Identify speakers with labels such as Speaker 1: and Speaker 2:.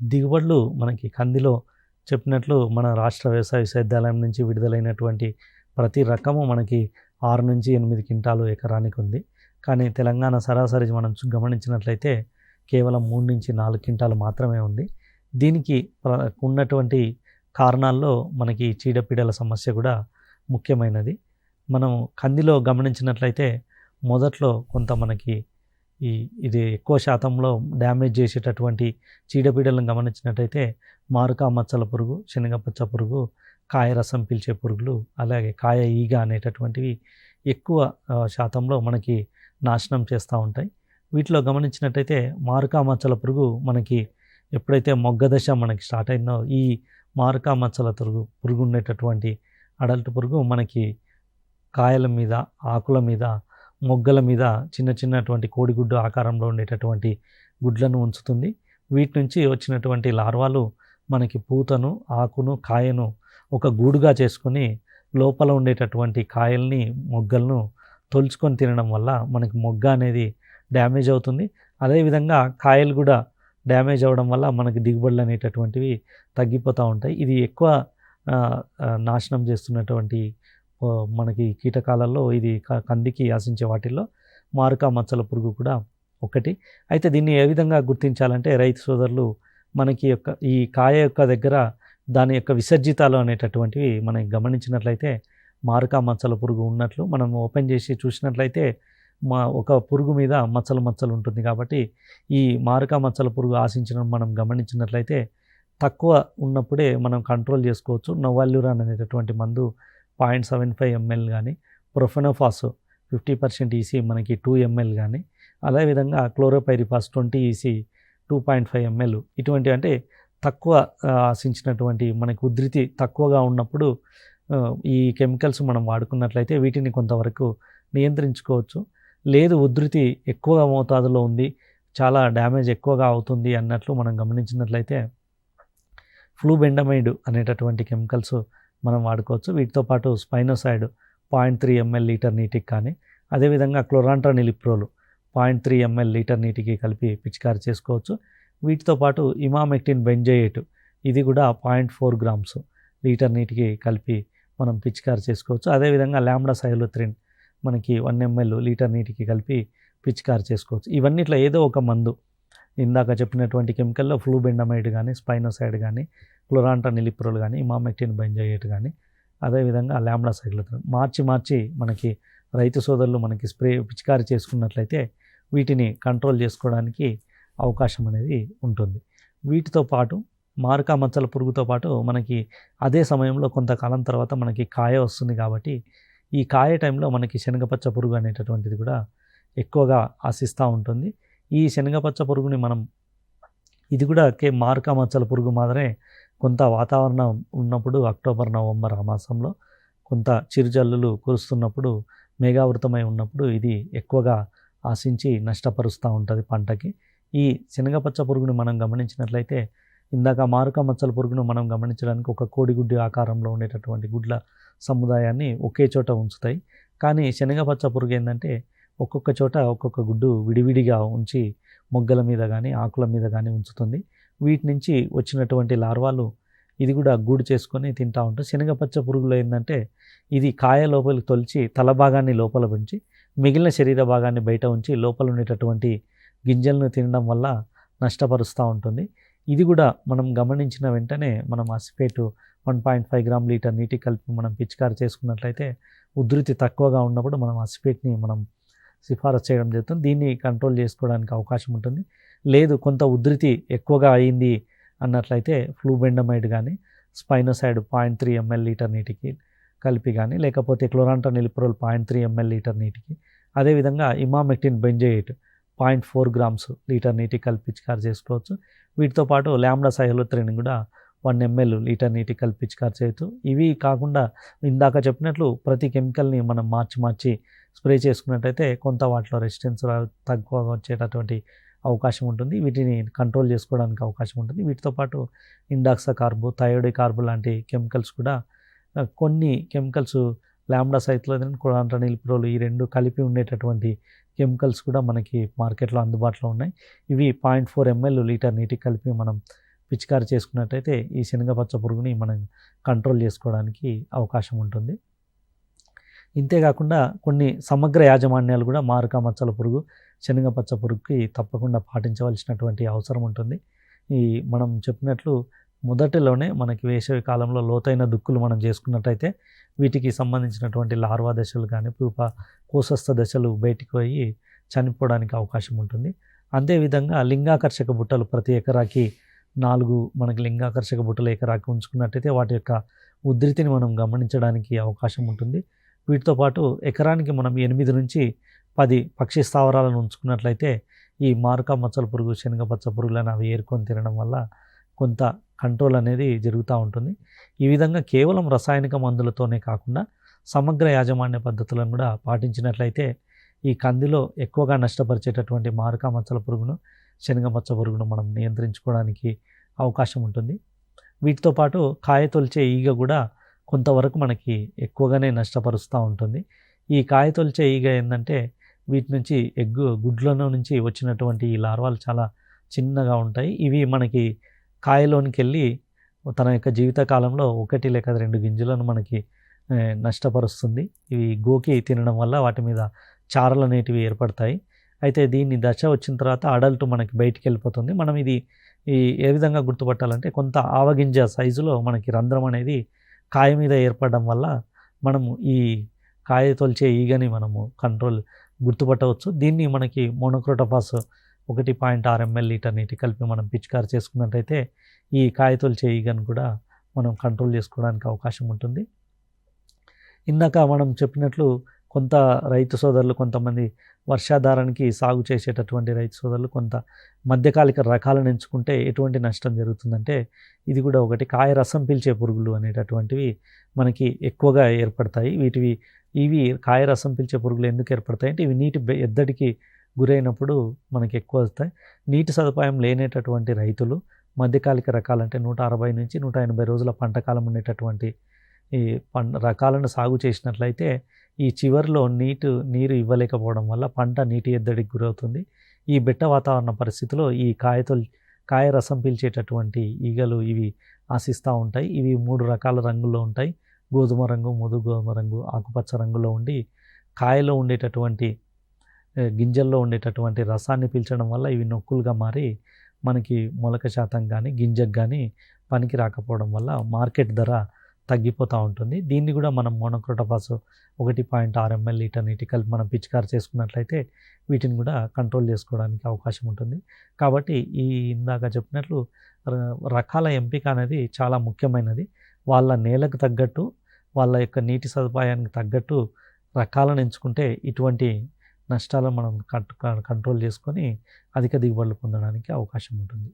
Speaker 1: దిగుబడులు మనకి కందిలో చెప్పినట్లు మన రాష్ట్ర వ్యవసాయ విశ్వవిద్యాలయం నుంచి విడుదలైనటువంటి ప్రతి రకము మనకి 6-8 క్వింటాలు ఎకరానికి ఉంది. కానీ తెలంగాణ సరాసరి మనం గమనించినట్లయితే కేవలం 3-4 క్వింటాలు మాత్రమే ఉంది. దీనికి ఉన్నటువంటి కారణాల్లో మనకి చీడపీడల సమస్య కూడా ముఖ్యమైనది. మనం కందిలో గమనించినట్లయితే మొదట్లో కొంత మనకి ఇది ఎక్కువ శాతంలో డ్యామేజ్ చేసేటటువంటి చీడపీడలను గమనించినట్టయితే మారుకా మచ్చల పురుగు, శనగపచ్చ పురుగు, కాయ రసం పీల్చే పురుగులు, అలాగే కాయ ఈగ అనేటటువంటివి ఎక్కువ శాతంలో మనకి నాశనం చేస్తూ ఉంటాయి. వీటిలో గమనించినట్టయితే మారుకా మచ్చల పురుగు మనకి ఎప్పుడైతే మొగ్గ దశ మనకి స్టార్ట్ అయిందో ఈ మారుకా మచ్చల పురుగు ఉండేటటువంటి అడల్ట్ పురుగు మనకి కాయల మీద, ఆకుల మీద, మొగ్గల మీద చిన్నటువంటి కోడిగుడ్డు ఆకారంలో ఉండేటటువంటి గుడ్లను ఉంచుతుంది. వీటి నుంచి వచ్చినటువంటి లార్వాలు మనకి పూతను, ఆకును, కాయను ఒక గూడుగా చేసుకొని లోపల ఉండేటటువంటి కాయల్ని, మొగ్గలను తొలుచుకొని తినడం వల్ల మనకి మొగ్గ అనేది డ్యామేజ్ అవుతుంది. అదేవిధంగా కాయలు కూడా డ్యామేజ్ అవ్వడం వల్ల మనకి దిగుబడులు అనేటటువంటివి తగ్గిపోతూ ఉంటాయి. ఇది ఎక్కువ నాశనం చేస్తున్నటువంటి మనకి కీటకాలలో ఇది కందికి ఆశించే వాటిల్లో మారుకా మచ్చల పురుగు కూడా ఒకటి. అయితే దీన్ని ఏ విధంగా గుర్తించాలంటే రైతు సోదరులు మనకి ఈ కాయ యొక్క దగ్గర దాని యొక్క విసర్జితాలు అనేటటువంటివి మనం గమనించినట్లయితే మారుకా మచ్చల పురుగు ఉన్నట్లు మనం ఓపెన్ చేసి చూసినట్లయితే ఒక పురుగు మీద మచ్చలు ఉంటుంది. కాబట్టి ఈ మారుకా మచ్చల పురుగు ఆశించడం మనం గమనించినట్లయితే తక్కువ ఉన్నప్పుడే మనం కంట్రోల్ చేసుకోవచ్చు. నోవాల్యూరాన్ అనేటటువంటి మందు 0.75 ml కానీ, ప్రొఫెనోఫాస్ 50% EC మనకి 2 ml కానీ, అదేవిధంగా క్లోరోపైరిఫాస్ 20 EC 2.5 ml ఇటువంటి అంటే తక్కువ ఆశించినటువంటి మనకి ఉధృతి తక్కువగా ఉన్నప్పుడు ఈ కెమికల్స్ మనం వాడుకున్నట్లయితే వీటిని కొంతవరకు నియంత్రించుకోవచ్చు. లేదు ఉధృతి ఎక్కువగా మోతాదులో ఉంది, చాలా డ్యామేజ్ ఎక్కువగా అవుతుంది అన్నట్లు మనం గమనించినట్లయితే ఫ్లూబెండమైడ్ అనేటటువంటి కెమికల్స్ మనం వాడుకోవచ్చు. వీటితో పాటు స్పైనోసైడ్ 0.3 ml లీటర్ నీటికి కానీ, అదేవిధంగా క్లోరాంట్రానిలిప్రోల్ 0.3 ml లీటర్ నీటికి కలిపి పిచికారి చేసుకోవచ్చు. వీటితో పాటు ఇమామెక్టిన్ బెంజోయేట్ ఇది కూడా 0.4 grams లీటర్ నీటికి కలిపి మనం పిచికారి చేసుకోవచ్చు. అదేవిధంగా లాంబ్డా సైలోత్రిన్ మనకి 1 ml లీటర్ నీటికి కలిపి పిచికారి చేసుకోవచ్చు. ఇవన్నిట్లో ఏదో ఒక మందు ఇందాక చెప్పినటువంటి కెమికల్లో ఫ్లూబెండమైడ్ కానీ, స్పైనోసైడ్ కానీ, క్లోరాంట్రానిలిప్రోల్ కానీ, ఇమామెక్టిన్ బెంజోయేట్ కానీ, అదేవిధంగా లాంబ్డా సైలోత్రిన్ మార్చి మనకి రైతు సోదరులు మనకి పిచికారి చేసుకున్నట్లయితే వీటిని కంట్రోల్ చేసుకోవడానికి అవకాశం అనేది ఉంటుంది. వీటితో పాటు మారుకా మచ్చల పురుగుతో పాటు మనకి అదే సమయంలో కొంతకాలం తర్వాత మనకి కాయ వస్తుంది. కాబట్టి ఈ కాయ టైంలో మనకి శనగపచ్చ పురుగు అనేటటువంటిది కూడా ఎక్కువగా ఆశిస్తూ ఉంటుంది. ఈ శనగపచ్చ పురుగుని మనం ఇది కూడా మారుకా మచ్చల పురుగు మాదిరే కొంత వాతావరణం ఉన్నప్పుడు అక్టోబర్, నవంబర్ ఆ మాసంలో కొంత చిరుజల్లులు కురుస్తున్నప్పుడు మేఘావృతమై ఉన్నప్పుడు ఇది ఎక్కువగా ఆశించి నష్టపరుస్తూ ఉంటుంది పంటకి. ఈ శనగపచ్చ పురుగుని మనం గమనించినట్లయితే ఇందాక మారుకా మచ్చల పురుగును మనం గమనించడానికి ఒక కోడిగుడ్డి ఆకారంలో ఉండేటటువంటి గుడ్ల సముదాయాన్ని ఒకే చోట ఉంచుతాయి. కానీ శనగపచ్చ పురుగు ఏంటంటే ఒక్కొక్క చోట ఒక్కొక్క గుడ్డు విడివిడిగా ఉంచి మొగ్గల మీద కానీ, ఆకుల మీద కానీ ఉంచుతుంది. వీటి నుంచి వచ్చినటువంటి లార్వాలు ఇది కూడా గూడు చేసుకొని తింటూ ఉంటుంది. శనగపచ్చ పురుగులో ఏంటంటే ఇది కాయ లోపలికి తొలిచి తల భాగాన్ని లోపల ఉంచి మిగిలిన శరీర భాగాన్ని బయట ఉంచి లోపల ఉండేటటువంటి గింజలను తినడం వల్ల నష్టపరుస్తూ ఉంటుంది. ఇది కూడా మనం గమనించిన వెంటనే మనం అసిఫేటు 1.5 గ్రామ్ లీటర్ నీటి కలిపి మనం పిచికారి చేసుకున్నట్లయితే ఉధృతి తక్కువగా ఉన్నప్పుడు మనం అసిఫేట్ని మనం సిఫారసు చేయడం జరుగుతుంది. దీన్ని కంట్రోల్ చేసుకోవడానికి అవకాశం ఉంటుంది. లేదు కొంత ఉధృతి ఎక్కువగా అయింది అన్నట్లయితే ఫ్లూబెండమైడ్ కానీ, స్పైనోసైడ్ 0.3 ml లీటర్ నీటికి కలిపి కానీ, లేకపోతే క్లోరాంట్రానిలిప్రోల్ 0.3 ml లీటర్ నీటికి, అదేవిధంగా ఇమామెక్టిన్ బెంజోయేట్ 0.4 grams లీటర్ నీటికి కలిపి పిచికారి చేసుకోవచ్చు. వీటితో పాటు లాంబ్డా సైలోత్రిన్ కూడా 1 ml లీటర్ నీటికి కలిపి పిచికారి చేయొచ్చు. ఇవి కాకుండా ఇందాక చెప్పినట్లు ప్రతి కెమికల్ని మనం మార్చి స్ప్రే చేసుకున్నట్టయితే కొంత వాటిలో రెసిస్టెన్స్ తక్కువగా వచ్చేటటువంటి అవకాశం ఉంటుంది. వీటిని కంట్రోల్ చేసుకోవడానికి అవకాశం ఉంటుంది. వీటితో పాటు ఇండాక్సాకార్బ్, థయోడికార్బ్ లాంటి కెమికల్స్ కూడా కొన్ని కెమికల్స్ లాంబ్డా సైలోత్రిన్, క్లోరాంట్రానిలిప్రోల్ ఈ రెండు కలిపి ఉండేటటువంటి కెమికల్స్ కూడా మనకి మార్కెట్లో అందుబాటులో ఉన్నాయి. ఇవి 0.4 ml లీటర్ నీటికి కలిపి మనం పిచికారి చేసుకున్నట్టయితే ఈ శనగపచ్చ పురుగుని మనం కంట్రోల్ చేసుకోవడానికి అవకాశం ఉంటుంది. ఇంతేకాకుండా కొన్ని సమగ్ర యాజమాన్యాలు కూడా మారక మచ్చల పురుగు, శనగపచ్చ పురుగుకి తప్పకుండా పాటించవలసినటువంటి అవసరం ఉంటుంది. ఈ మనం చెప్పినట్లు మొదటిలోనే మనకి వేసవి కాలంలో లోతైన దుక్కులు మనం చేసుకున్నట్టయితే వీటికి సంబంధించినటువంటి లార్వా దశలు కానీ కోసస్థ దశలు బయటికి పోయి చనిపోవడానికి అవకాశం ఉంటుంది. అదేవిధంగా లింగాకర్షక బుట్టలు ప్రతి ఎకరాకి 4 మనకి లింగాకర్షక బుట్టలు ఎకరాకి ఉంచుకున్నట్టయితే వాటి యొక్క ఉధృతిని మనం గమనించడానికి అవకాశం ఉంటుంది. వీటితో పాటు ఎకరానికి మనం 8 నుంచి 10 పక్షి స్థావరాలను ఉంచుకున్నట్లయితే ఈ మారక మచ్చల పురుగు, శనగపచ్చ పురుగులను అవి ఏరుకొని తినడం వల్ల కొంత కంట్రోల్ అనేది జరుగుతూ ఉంటుంది. ఈ విధంగా కేవలం రసాయనిక మందులతోనే కాకుండా సమగ్ర యాజమాన్య పద్ధతులను కూడా పాటించినట్లయితే ఈ కందిలో ఎక్కువగా నష్టపరిచేటటువంటి మారక మచ్చల పురుగును, శనగపచ్చ పురుగును మనం నియంత్రించుకోవడానికి అవకాశం ఉంటుంది. వీటితో పాటు కాయ తొలిచే ఈగ కూడా కొంతవరకు మనకి ఎక్కువగానే నష్టపరుస్తూ ఉంటుంది. ఈ కాయ తొలిచే ఈగ ఏంటంటే వీటి నుంచి గుడ్లలో నుంచి వచ్చినటువంటి ఈ లార్వాలు చాలా చిన్నగా ఉంటాయి. ఇవి మనకి కాయలోనికి వెళ్ళి తన యొక్క జీవితకాలంలో 1 లేక 2 గింజలను మనకి నష్టపరుస్తుంది. ఇవి గోకి తినడం వల్ల వాటి మీద చారలు అనేటివి ఏర్పడతాయి. అయితే దీన్ని దశ వచ్చిన తర్వాత అడల్ట్ మనకి బయటికి వెళ్ళిపోతుంది. మనం ఇది ఏ విధంగా గుర్తుపట్టాలంటే కొంత ఆవగింజ సైజులో మనకి రంధ్రం అనేది కాయ మీద ఏర్పడడం వల్ల మనము ఈ కాయ తొలిచే ఈగని మనము గుర్తుపట్టవచ్చు. దీన్ని మనకి మోనోక్రోటోఫాస్ 1.6 ml లీటర్ నీటి కలిపి మనం పిచికారి చేసుకున్నట్టయితే ఈ కాయ తొలిచే ఈగను కూడా మనం కంట్రోల్ చేసుకోవడానికి అవకాశం ఉంటుంది. ఇందాక మనం చెప్పినట్లు కొంత రైతు సోదరులు, కొంతమంది వర్షాధారానికి సాగు చేసేటటువంటి రైతు సోదరులు కొంత మధ్యకాలిక రకాలను ఎంచుకుంటే ఎటువంటి నష్టం జరుగుతుందంటే ఇది కూడా ఒకటి. కాయ రసం పీల్చే పురుగులు అనేటటువంటివి మనకి ఎక్కువగా ఏర్పడతాయి. ఇవి కాయ రసం పీల్చే పురుగులు ఎందుకు ఏర్పడతాయి అంటే ఇవి నీటి ఎద్దడికి గురైనప్పుడు మనకి ఎక్కువ వస్తాయి. నీటి సదుపాయం లేనేటటువంటి రైతులు మధ్యకాలిక రకాలంటే 160 నుంచి 180 రోజుల పంట కాలం ఉండేటటువంటి ఈ రకాలను సాగు చేసినట్లయితే ఈ చివరిలో నీరు ఇవ్వలేకపోవడం వల్ల పంట నీటి ఎద్దడికి గురవుతుంది. ఈ బెట్ట వాతావరణ పరిస్థితిలో ఈ కాయ రసం పీల్చేటటువంటి ఈగలు ఇవి ఆశిస్తూ ఉంటాయి. ఇవి 3 రకాల రంగుల్లో ఉంటాయి. గోధుమ రంగు, ముదు గోధుమ రంగు, ఆకుపచ్చ రంగులో ఉండి కాయలో ఉండేటటువంటి గింజల్లో ఉండేటటువంటి రసాన్ని పీల్చడం వల్ల ఇవి నొక్కులుగా మారి మనకి మొలక శాతం కానీ గింజకు కానీ పనికి రాకపోవడం వల్ల మార్కెట్ ధర తగ్గిపోతూ ఉంటుంది. దీన్ని కూడా మనం మోనోక్రోటోఫాస్ 1.6 ml లీటర్ నీటి కలిపి మనం పిచికారి చేసుకున్నట్లయితే వీటిని కూడా కంట్రోల్ చేసుకోవడానికి అవకాశం ఉంటుంది. కాబట్టి ఇందాక చెప్పినట్లు రకాల ఎంపిక అనేది చాలా ముఖ్యమైనది. వాళ్ళ నేలకు తగ్గట్టు, వాళ్ళ యొక్క నీటి సదుపాయానికి తగ్గట్టు రకాలను ఎంచుకుంటే ఇటువంటి నష్టాలను మనం కంట్రోల్ చేసుకొని అధిక దిగుబడులు పొందడానికి అవకాశం ఉంటుంది.